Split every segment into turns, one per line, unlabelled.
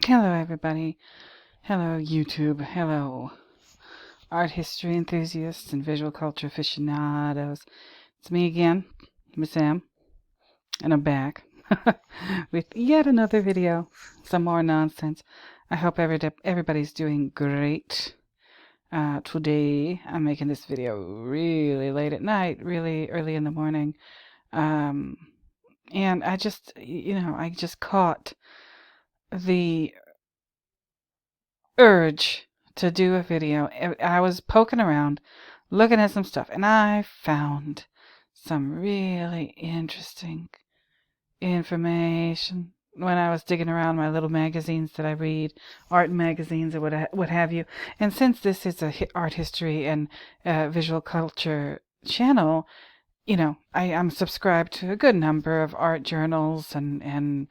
Hello, everybody. Hello, YouTube. Hello, art history enthusiasts and visual culture aficionados. It's me again, Miss M, and I'm back with yet another video. Some more nonsense. I hope everybody's doing great. Today, I'm making this video really late at night, really early in the morning. And I just caught the urge to do a video. I was poking around, looking at some stuff, and I found some really interesting information when I was digging around my little magazines that I read, art magazines or what have you. And since this is a art history and visual culture channel, I'm subscribed to a good number of art journals and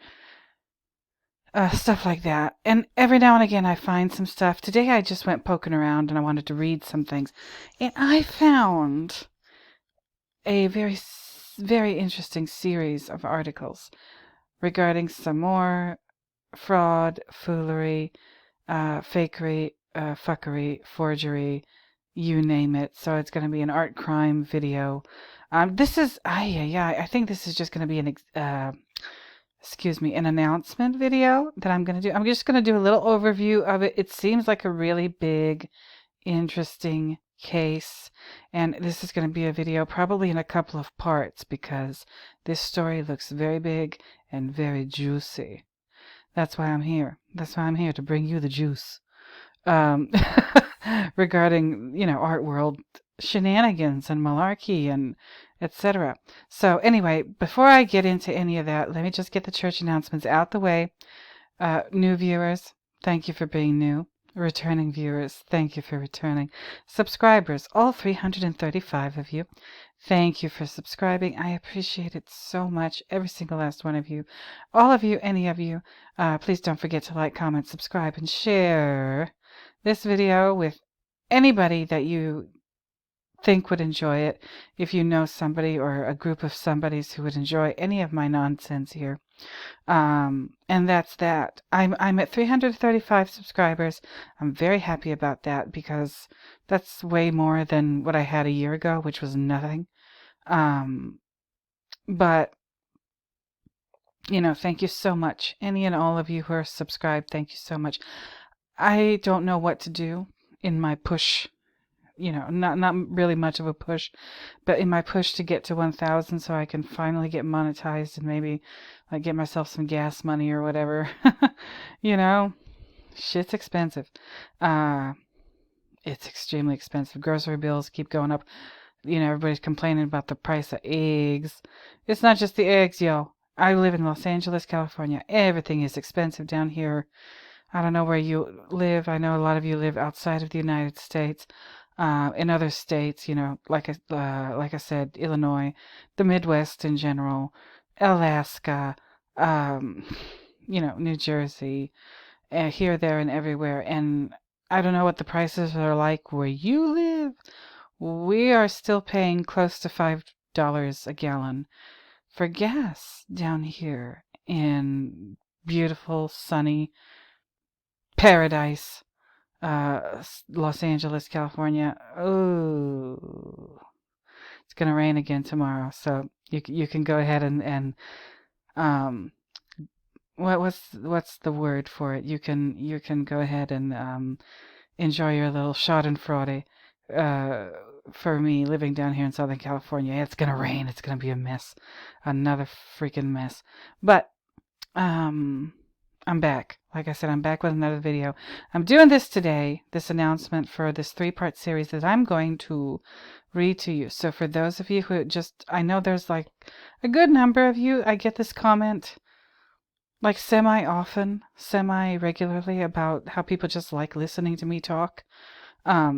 stuff like that. And every now and again I find some stuff. Today I just went poking around and I wanted to read some things. And I found a very, very interesting series of articles regarding some more fraud, foolery, fakery, fuckery, forgery, you name it. So it's going to be an art crime video. I think this is just going to be an announcement video that I'm going to do. I'm just going to do a little overview of it. It seems like a really big, interesting case. And this is going to be a video probably in a couple of parts because this story looks very big and very juicy. That's why I'm here. That's why I'm here to bring you the juice. Regarding, art world shenanigans and malarkey and etc. So anyway, before I get into any of that, let me just get the church announcements out the way. New viewers, thank you for being new. Returning viewers, thank you for returning. Subscribers, all 335 of you, thank you for subscribing. I appreciate it so much, every single last one of you. All of you, any of you, please don't forget to like, comment, subscribe, and share this video with anybody that you think would enjoy it. If you know somebody or a group of somebodies who would enjoy any of my nonsense here. And that's that. I'm at 335 subscribers. I'm very happy about that because that's way more than what I had a year ago, which was nothing. But thank you so much. Any and all of you who are subscribed, thank you so much. I don't know what to do in my push, not really much of a push, but in my push to get to 1,000 so I can finally get monetized and maybe like get myself some gas money or whatever. Shit's expensive. It's extremely expensive. Grocery bills keep going up. Everybody's complaining about the price of eggs. It's not just the eggs, yo. I live in Los Angeles, California. Everything is expensive down here. I don't know where you live. I know a lot of you live outside of the United States. In other states, like I said, Illinois, the Midwest in general, Alaska, New Jersey, here, there, and everywhere. And I don't know what the prices are like where you live. We are still paying close to $5 a gallon for gas down here in beautiful, sunny paradise. Los Angeles, California. Oh, it's gonna rain again tomorrow, so you can go ahead and what's the word for it? You can go ahead and enjoy your little schadenfreude. For me, living down here in Southern California, it's gonna rain. It's gonna be a mess, another freaking mess. But I'm back. Like I said, I'm back with another video. I'm doing this today, this announcement for this 3-part series that I'm going to read to you. So for those of you who I know there's like a good number of you, I get this comment like semi-often, semi-regularly about how people just like listening to me talk. I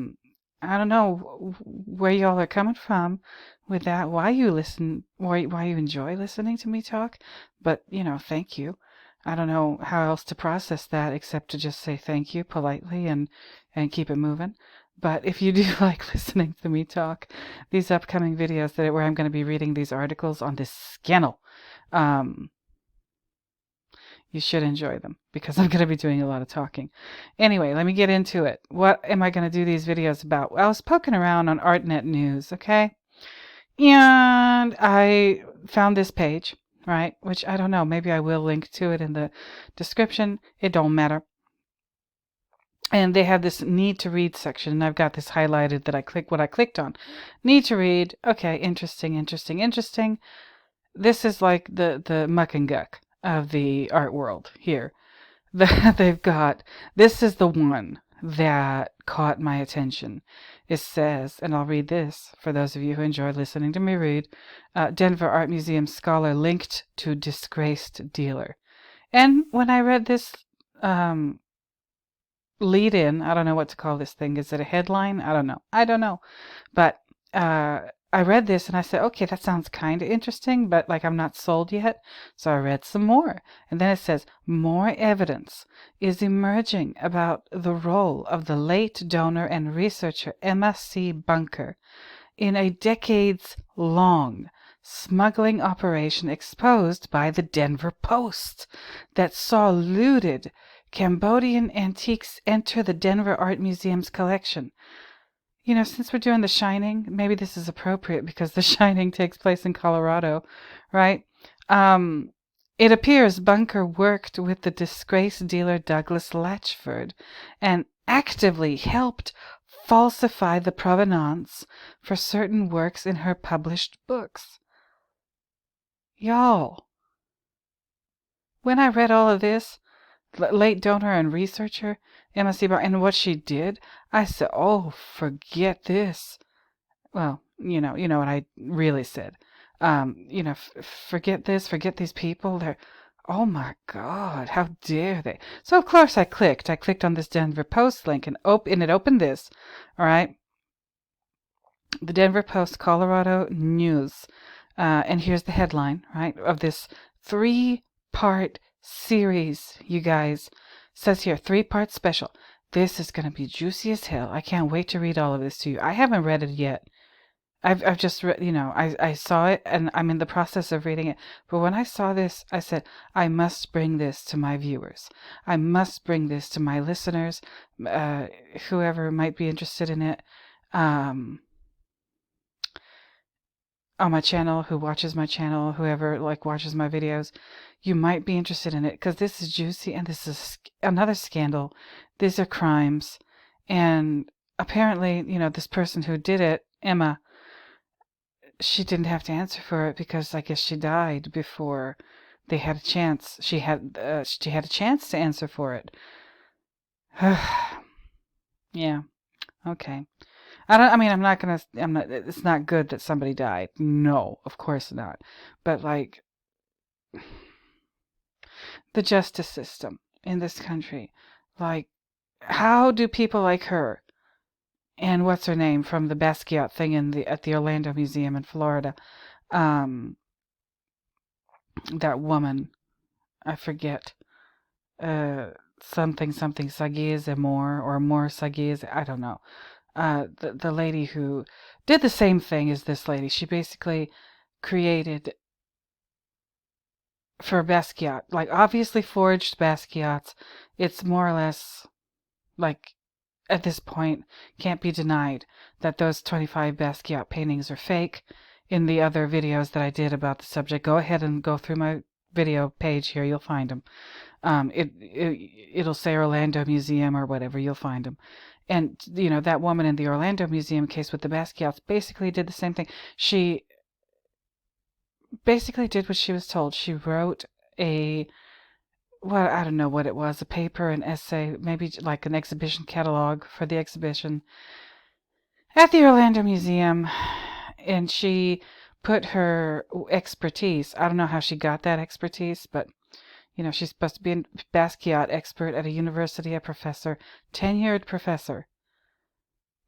don't know where y'all are coming from with that, why you enjoy listening to me talk, but thank you. I don't know how else to process that except to just say thank you politely and keep it moving. But if you do like listening to me talk, these upcoming videos where I'm going to be reading these articles on this scandal, You should enjoy them because I'm going to be doing a lot of talking. Anyway, let me get into it. What am I going to do these videos about? Well, I was poking around on Artnet news, okay? And I found this page, right? Which I don't know. Maybe I will link to it in the description. It don't matter. And they have this need to read section, and I've got this highlighted that what I clicked on. Need to read. Okay, interesting, interesting, interesting. This is like the muck and guck of the art world here. They've got, this is the one that caught my attention. It says, and I'll read this for those of you who enjoy listening to me read, Denver Art Museum scholar linked to disgraced dealer. And when I read this lead in, I don't know what to call this thing. Is it a headline? I don't know. But I read this and I said, okay, that sounds kind of interesting, but like I'm not sold yet. So I read some more. And then it says, more evidence is emerging about the role of the late donor and researcher Emma C. Bunker in a decades-long smuggling operation exposed by the Denver Post that saw looted Cambodian antiques enter the Denver Art Museum's collection. You know, since we're doing The Shining, maybe this is appropriate because The Shining takes place in Colorado, right? It appears Bunker worked with the disgraced dealer Douglas Latchford and actively helped falsify the provenance for certain works in her published books. Y'all, when I read all of this, late donor and researcher, Emma C. Bunker, and what she did, I said, oh, forget this. Well, you know what I really said. Forget this, forget these people. They're, oh my God, how dare they? So of course I clicked on this Denver Post link and it opened this, all right? The Denver Post, Colorado News. And here's the headline, right, of this 3-part series, you guys. It says here, 3-part special. This is going to be juicy as hell. I can't wait to read all of this to you. I haven't read it yet. I've just read, I saw it and I'm in the process of reading it. But when I saw this, I said, I must bring this to my viewers. I must bring this to my listeners, whoever might be interested in it. On my channel, who watches my channel, whoever watches my videos, you might be interested in it because this is juicy and this is another scandal. These are crimes. And apparently, this person who did it, Emma, she didn't have to answer for it because I guess she died before they had a chance. She had a chance to answer for it. Yeah. Okay. It's not good that somebody died. No, of course not. But the justice system in this country, how do people like her and what's her name from the Basquiat thing at the Orlando Museum in Florida, that woman, I forget, something Sagiz or more Sagiz, I don't know. The lady who did the same thing as this lady. She basically created for Basquiat, obviously forged Basquiat's. It's more or less at this point can't be denied that those 25 Basquiat paintings are fake. In the other videos that I did about the subject, go ahead and go through my video page here. You'll find them. It'll say Orlando Museum or whatever. You'll find them. And, that woman in the Orlando Museum case with the Basquiats basically did the same thing. She basically did what she was told. She wrote I don't know what it was, a paper, an essay, maybe like an exhibition catalog for the exhibition at the Orlando Museum. And she put her expertise. I don't know how she got that expertise, but she's supposed to be a Basquiat expert at a university, a professor, tenured professor,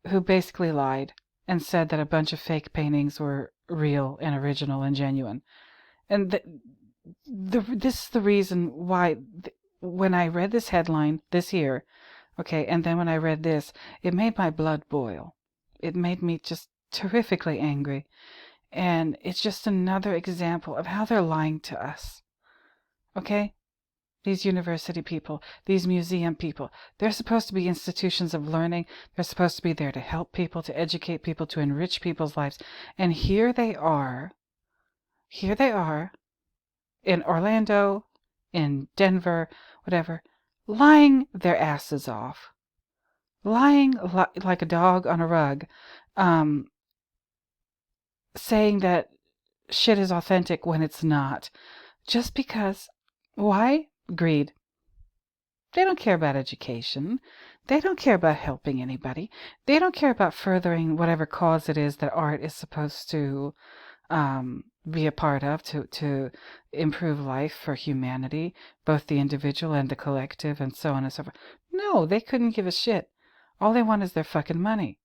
who basically lied and said that a bunch of fake paintings were real and original and genuine. And this is the reason why when I read this headline this year, okay, and then when I read this, it made my blood boil. It made me just terrifically angry. And it's just another example of how they're lying to us. Okay? These university people, these museum people, they're supposed to be institutions of learning. They're supposed to be there to help people, to educate people, to enrich people's lives. And here they are in Orlando, in Denver, whatever, lying their asses off, lying like a dog on a rug, um, saying that shit is authentic when it's not. Just because. Why? Greed. They don't care about education. They don't care about helping anybody. They don't care about furthering whatever cause it is that art is supposed to be a part of to improve life for humanity, both the individual and the collective, and so on and so forth. No, they couldn't give a shit. All they want is their fucking money.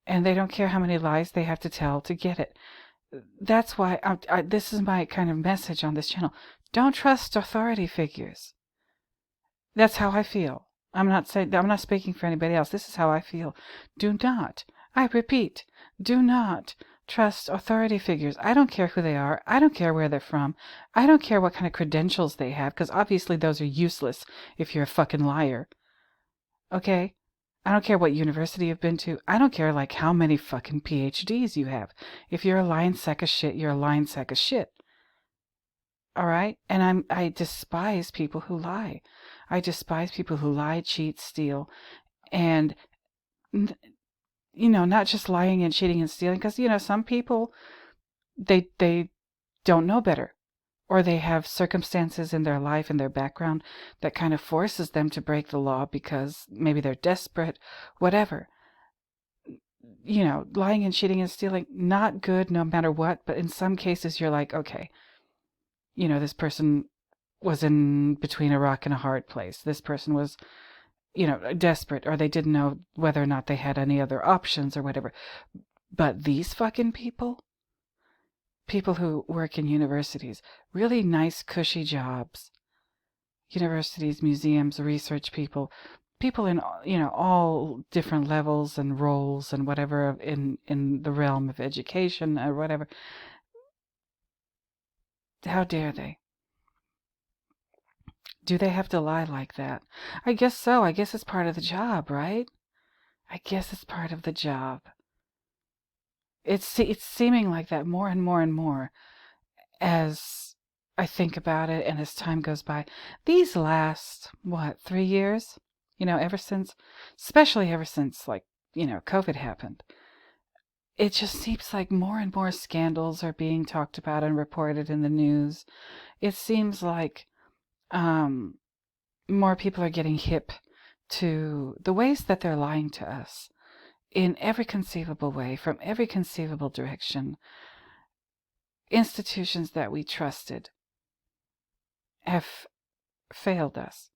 And they don't care how many lies they have to tell to get it. That's why this is my kind of message on this channel. Don't trust authority figures. That's how I feel. I'm not speaking for anybody else. This is how I feel. Do not, I repeat, do not trust authority figures. I don't care who they are. I don't care where they're from. I don't care what kind of credentials they have, because obviously those are useless if you're a fucking liar. Okay? I don't care what university you've been to. I don't care like how many fucking PhDs you have. If you're a lying sack of shit, you're a lying sack of shit. All right? And I despise people who lie. I despise people who lie, cheat, steal, and not just lying and cheating and stealing, because some people they don't know better, or they have circumstances in their life and their background that kind of forces them to break the law because maybe they're desperate, whatever. Lying and cheating and stealing, not good no matter what, but in some cases you're like, okay, this person was in between a rock and a hard place. This person was, desperate, or they didn't know whether or not they had any other options or whatever. But these fucking people who work in universities, really nice, cushy jobs, universities, museums, research people in, all different levels and roles and whatever in the realm of education or whatever. How dare they? Do they have to lie like that? I guess so. I guess it's part of the job, right? I guess it's part of the job. It's seeming like that more and more and more as I think about it and as time goes by. These last, 3 years? Especially ever since, COVID happened. It just seems like more and more scandals are being talked about and reported in the news. It seems like more people are getting hip to the ways that they're lying to us in every conceivable way, from every conceivable direction. Institutions that we trusted have failed us,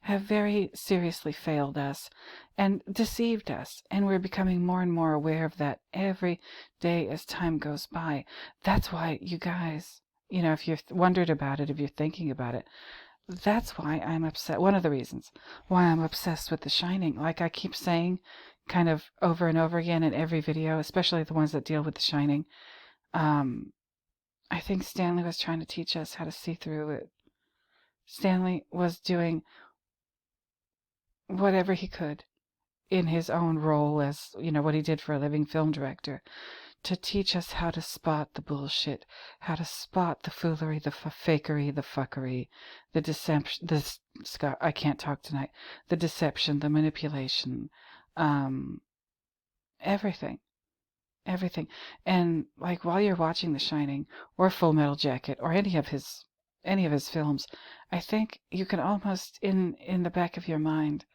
have very seriously failed us and deceived us. And we're becoming more and more aware of that every day as time goes by. That's why, you guys, if you've wondered about it, if you're thinking about it, that's why I'm upset. One of the reasons why I'm obsessed with The Shining. Like I keep saying kind of over and over again in every video, especially the ones that deal with The Shining. I think Stanley was trying to teach us how to see through it. Stanley was doing whatever he could in his own role as, what he did for a living film director, to teach us how to spot the bullshit, how to spot the foolery, the fakery, the fuckery, the deception, I can't talk tonight, the deception, the manipulation, everything. Everything. And like while you're watching The Shining or Full Metal Jacket or any of his films, I think you can almost in the back of your mind,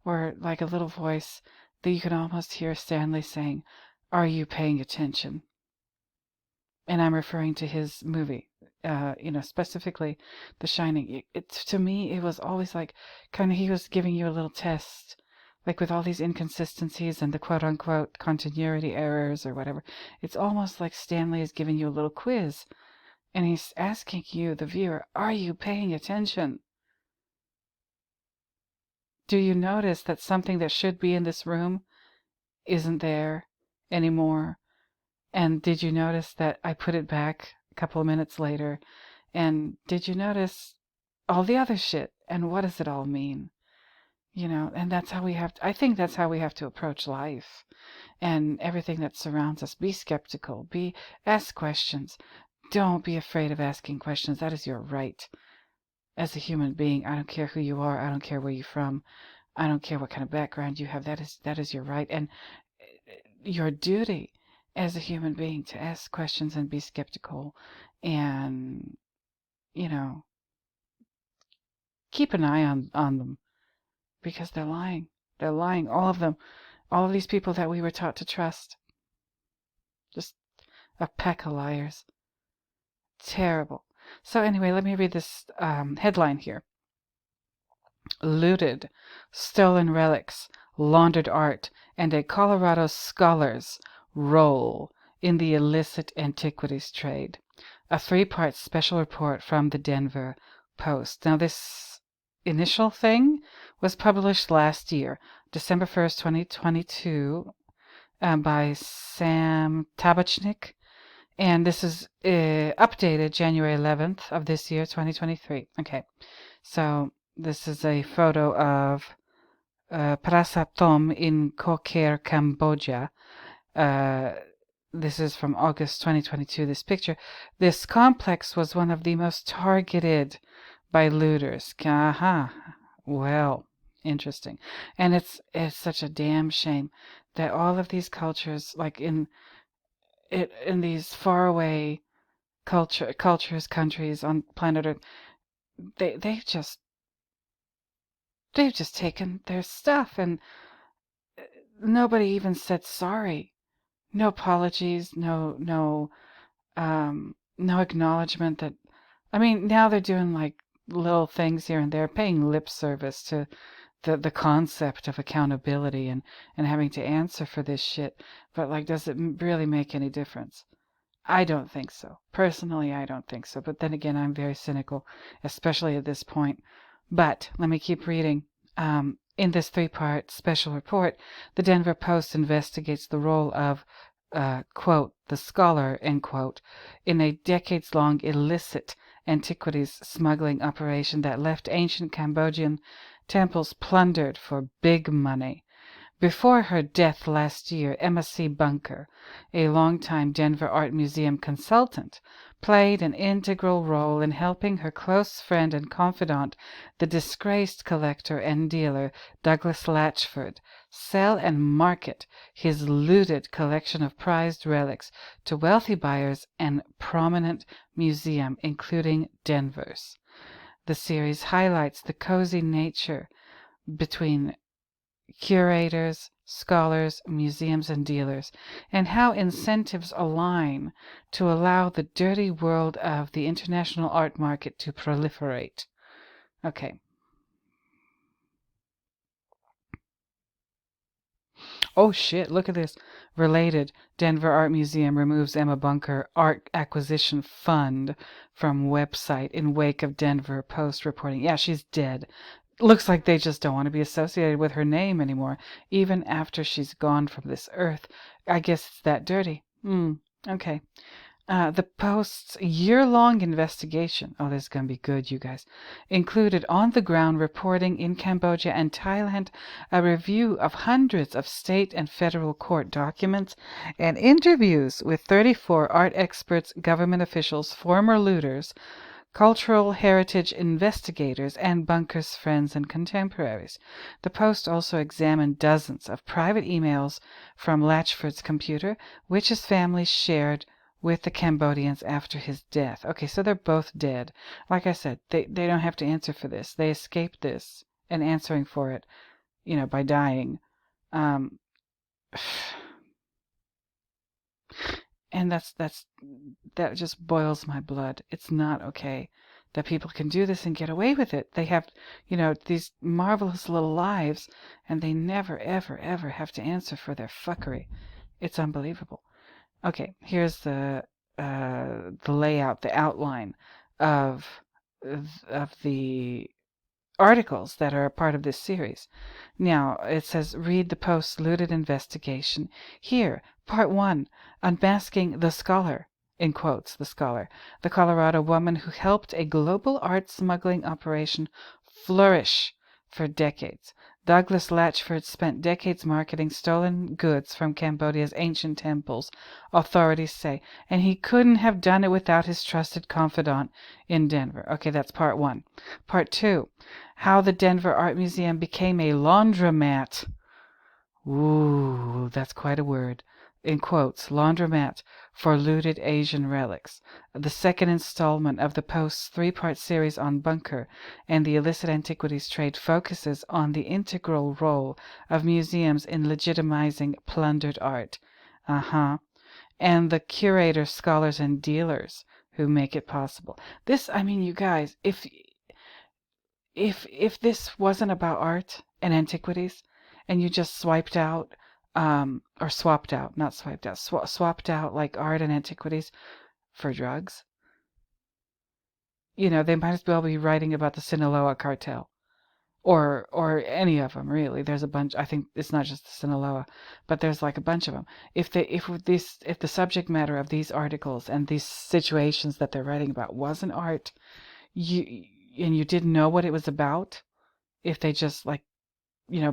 or like a little voice, that you can almost hear Stanley saying, "Are you paying attention?" And I'm referring to his movie, specifically The Shining. To me, it was always like kind of he was giving you a little test. Like with all these inconsistencies and the quote-unquote continuity errors or whatever, it's almost like Stanley is giving you a little quiz. And he's asking you, the viewer, are you paying attention? Do you notice that something that should be in this room isn't there anymore? And did you notice that I put it back a couple of minutes later? And did you notice all the other shit. And what does it all mean? And that's how I think that's how we have to approach life and everything that surrounds us. Be skeptical, ask questions. Don't be afraid of asking questions. That is your right as a human being. I don't care who you are. I don't care where you're from. I don't care what kind of background you have. That is your right and your duty as a human being to ask questions and be skeptical and, keep an eye on them because they're lying. They're lying. All of them. All of these people that we were taught to trust. Just a pack of liars. Terrible. So anyway, let me read this headline here. Looted, stolen relics, laundered art, and a Colorado scholar's role in the illicit antiquities trade. A 3-part special report from the Denver Post. Now, this initial thing was published last year, December 1st, 2022, by Sam Tabachnik. And this is updated January 11th of this year, 2023. Okay, so this is a photo of Prasatom in Kokher, Cambodia. This is from August 2022, this picture. This complex was one of the most targeted by looters. Well, interesting. And it's such a damn shame that all of these cultures, like in these faraway cultures, countries on planet Earth, they've just taken their stuff, and nobody even said sorry. No apologies, no acknowledgement that. I mean, now they're doing like little things here and there, paying lip service to the concept of accountability and having to answer for this shit. But like, does it really make any difference? I don't think so. Personally, I don't think so. But then again, I'm very cynical, especially at this point. But let me keep reading. In this 3-part special report, the Denver Post investigates the role of, quote, the scholar, end quote, in a decades-long illicit antiquities smuggling operation that left ancient Cambodian temples plundered for big money. Before her death last year, Emma C. Bunker, a longtime Denver Art Museum consultant, played an integral role in helping her close friend and confidant, the disgraced collector and dealer Douglas Latchford, sell and market his looted collection of prized relics to wealthy buyers and prominent museums, including Denver's. The series highlights the cozy nature between curators, scholars, museums, and dealers, and how incentives align to allow the dirty world of the international art market to proliferate. Okay. Oh shit, look at this. Related, Denver Art Museum removes Emma Bunker art acquisition fund from website in wake of Denver Post reporting. Yeah, she's dead. Looks like they just don't want to be associated with her name anymore, even after she's gone from this earth. I guess it's that dirty. Okay. The Post's year-long investigation, oh, this is going to be good, you guys, included on-the-ground reporting in Cambodia and Thailand, a review of hundreds of state and federal court documents, and interviews with 34 art experts, government officials, former looters, cultural heritage investigators, and Bunker's friends and contemporaries. The Post also examined dozens of private emails from Latchford's computer, which his family shared with the Cambodians after his death. Okay, so they're both dead. Like I said, they don't have to answer for this. They escaped this and answering for it, by dying. And that just boils my blood. It's not okay that people can do this and get away with it. They have, these marvelous little lives, and they never, ever, ever have to answer for their fuckery. It's unbelievable. Okay, here's the layout, the outline of the articles that are a part of this series. Now, it says, read the Post's looted investigation. Here, Part 1, Unmasking the Scholar. in quotes, the scholar, the Colorado woman who helped a global art smuggling operation flourish for decades. Douglas Latchford spent decades marketing stolen goods from Cambodia's ancient temples, authorities say, and he couldn't have done it without his trusted confidant in Denver. Okay, that's part one. Part two, how the Denver Art Museum became a laundromat. Ooh, that's quite a word. In quotes, laundromat for looted Asian relics. The second installment of the Post's three-part series on Bunker and the illicit antiquities trade focuses on the integral role of museums in legitimizing plundered art. And the curators, scholars, and dealers who make it possible. This, I mean, you guys, if this wasn't about art and antiquities, and you just swiped out, or swapped out, not swiped out, swapped out like art and antiquities for drugs, they might as well be writing about the Sinaloa cartel, or any of them really. There's a bunch. I think it's not just the Sinaloa, but there's like a bunch of them. If the subject matter of these articles and these situations that they're writing about wasn't art, and you didn't know what it was about, if they just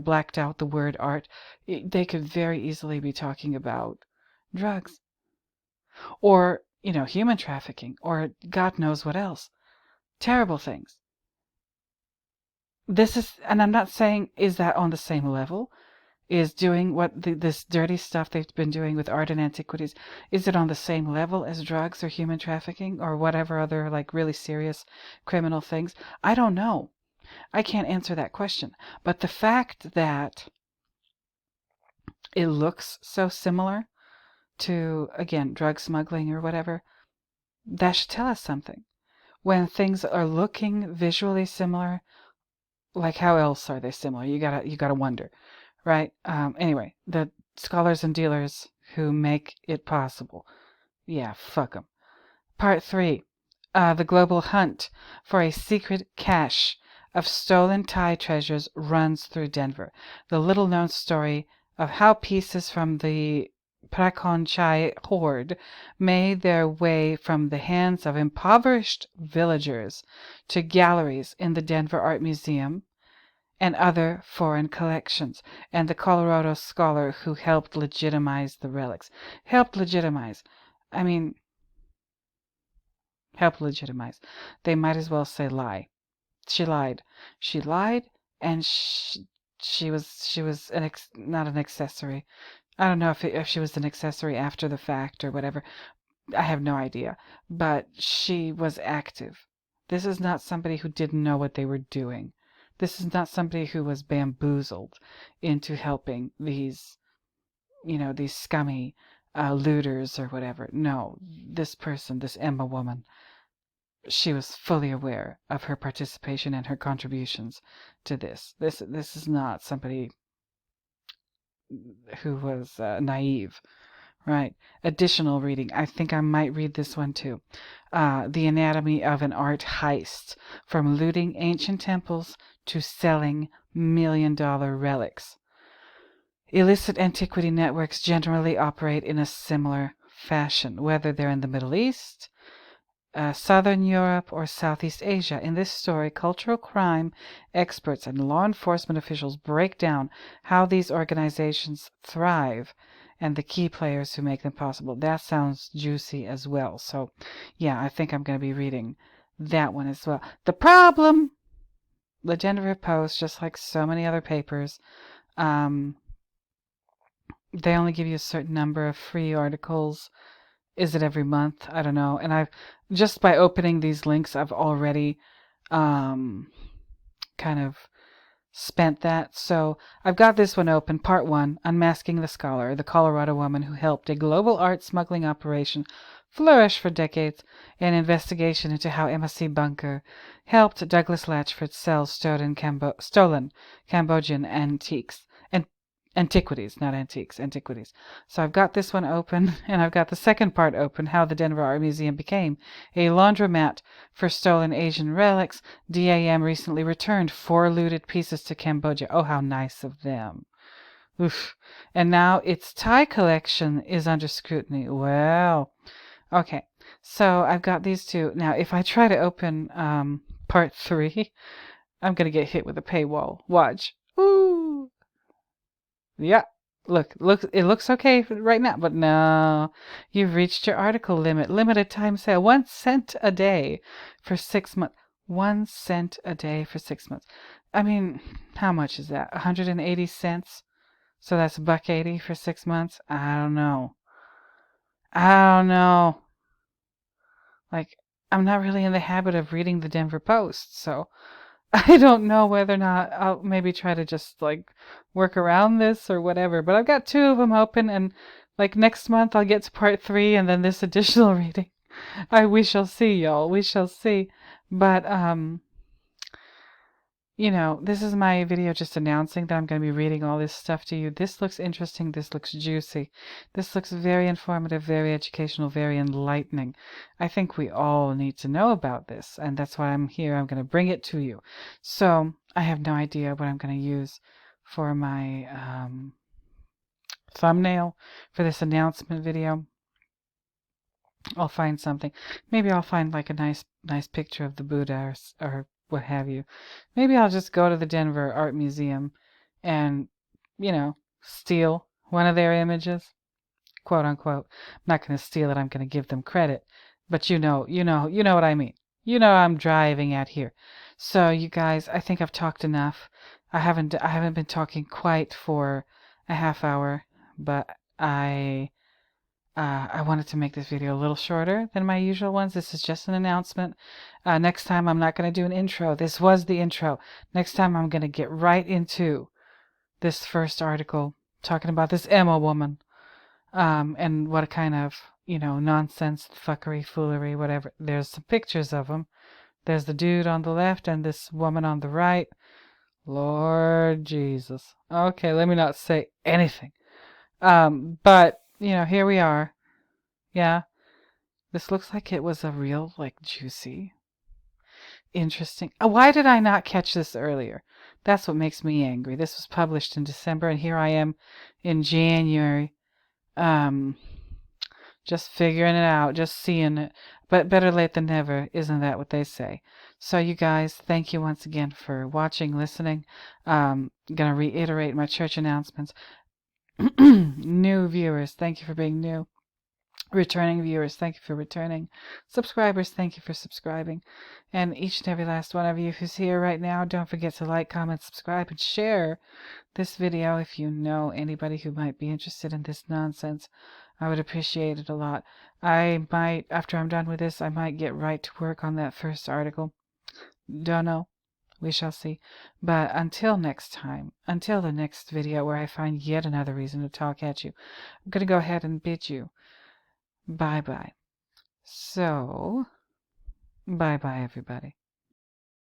blacked out the word art, they could very easily be talking about drugs or, human trafficking or God knows what else. Terrible things. And I'm not saying is that on the same level, is doing what this dirty stuff they've been doing with art and antiquities, is it on the same level as drugs or human trafficking or whatever other really serious criminal things? I don't know. I can't answer that question. But the fact that it looks so similar to, again, drug smuggling or whatever, that should tell us something. When things are looking visually similar, like how else are they similar? You gotta wonder, right? Anyway, the scholars and dealers who make it possible. Yeah, fuck them. Part 3. The global hunt for a secret cache of stolen Thai treasures runs through Denver. The little-known story of how pieces from the Prakhon Chai hoard made their way from the hands of impoverished villagers to galleries in the Denver Art Museum and other foreign collections, and the Colorado scholar who helped legitimize the relics. Helped legitimize. They might as well say lie. She lied. She lied, and she was not an accessory. I don't know if she was an accessory after the fact or whatever. I have no idea. But she was active. This is not somebody who didn't know what they were doing. This is not somebody who was bamboozled into helping these scummy looters or whatever. No, this person, this Emma woman, she was fully aware of her participation and her contributions to this. This is not somebody who was naive, right? Additional reading. I think I might read this one too. The Anatomy of an Art Heist, from looting ancient temples to selling million-dollar relics. Illicit antiquity networks generally operate in a similar fashion, whether they're in the Middle East, Southern Europe, or Southeast Asia. In this story, cultural crime experts and law enforcement officials break down how these organizations thrive and the key players who make them possible. That sounds juicy as well. So, yeah, I think I'm going to be reading that one as well. The problem, the Denver Post, just like so many other papers, they only give you a certain number of free articles. Is it every month? I don't know. And just by opening these links, I've already kind of spent that. So I've got this one open. Part 1, Unmasking the Scholar, the Colorado woman who helped a global art smuggling operation flourish for decades. An investigation into how MSC Bunker helped Douglas Latchford sell stolen Cambodian antiquities, not antiques, antiquities. So I've got this one open, and I've got the second part open, how the Denver Art Museum became a laundromat for stolen Asian relics. DAM recently returned 4 looted pieces to Cambodia. Oh, how nice of them. Oof. And now its Thai collection is under scrutiny. Well, okay. So I've got these two. Now, if I try to open part 3, I'm going to get hit with a paywall. Watch. Ooh. Yeah. Look, it looks okay right now, but no. You've reached your article limit. Limited time sale. 1 cent a day for 6 months. 1 cent a day for 6 months. I mean, how much is that? 180 cents? So that's $1.80 for 6 months? I don't know. I don't know. Like, I'm not really in the habit of reading the Denver Post, so I don't know whether or not I'll maybe try to just like work around this or whatever. But I've got 2 of them open, and like next month I'll get to part 3 and then this additional reading. We shall see, y'all. We shall see. But this is my video just announcing that I'm going to be reading all this stuff to you. This looks interesting. This looks juicy. This looks very informative, very educational, very enlightening. I think we all need to know about this, and that's why I'm here. I'm going to bring it to you. So I have no idea what I'm going to use for my thumbnail for this announcement video. I'll find something. Maybe I'll find like a nice picture of the Buddha or what have you. Maybe I'll just go to the Denver Art Museum and, steal one of their images, quote unquote. I'm not going to steal it. I'm going to give them credit. But you know what I mean. You know what I'm driving at here. So you guys, I think I've talked enough. I haven't been talking quite for a half hour, but I wanted to make this video a little shorter than my usual ones. This is just an announcement. Next time I'm not going to do an intro. This was the intro. Next time I'm going to get right into this first article talking about this Emma woman and what kind of, nonsense, fuckery, foolery, whatever. There's some pictures of them. There's the dude on the left and this woman on the right. Lord Jesus. Okay, let me not say anything. But here we are. Yeah, this looks like it was a real, juicy, interesting. Why did I not catch this earlier? That's what makes me angry. This was published in December, and here I am in January, just figuring it out, just seeing it. But better late than never, isn't that what they say? So, you guys, thank you once again for watching, listening. Gonna reiterate my church announcements. New viewers, thank you for being new. Returning viewers, thank you for returning. Subscribers, thank you for subscribing. And each and every last one of you who's here right now, don't forget to like, comment, subscribe, and share this video if you know anybody who might be interested in this nonsense. I would appreciate it a lot. I might, after I'm done with this, I might get right to work on that first article. Don't know. We shall see. But until next time, until the next video where I find yet another reason to talk at you, I'm going to go ahead and bid you bye-bye. So, bye-bye, everybody.